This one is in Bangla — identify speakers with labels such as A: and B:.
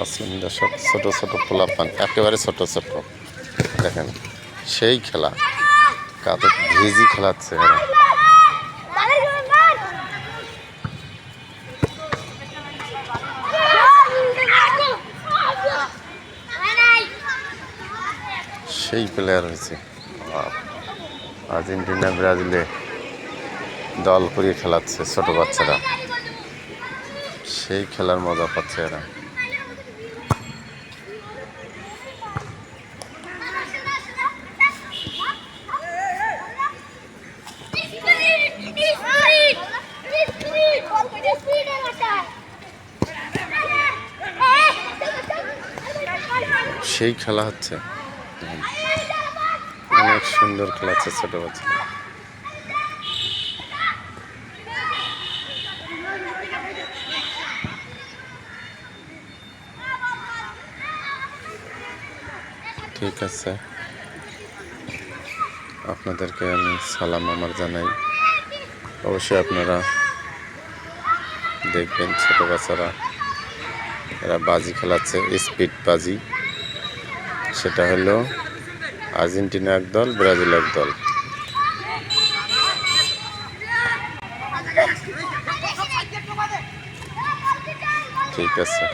A: আসলেন দর্শক, ছোট ছোট পোলাপান, একেবারে ছোট ছোট দেখেন সেই খেলা, কাদের ভিজি খেলাচ্ছে এরা। সেই প্লেয়ার হয়েছে আর্জেন্টিনা ব্রাজিলে দল করিয়ে খেলাচ্ছে ছোট বাচ্চারা, সেই খেলার মজা পাচ্ছে এরা। সেই খেলা হচ্ছে, অনেক সুন্দর খেলা হচ্ছে ছোট বাচ্চারা। ঠিক আছে, আপনাদেরকে আমি সালাম আমার জানাই। অবশ্যই আপনারা দেখবেন ছোট বাচ্চারা এরা বাজি খেলাচ্ছে, স্পিড বাজি। সেটা হলো আর্জেন্টিনা এক দল, ব্রাজিল এক দল। ঠিক আছে।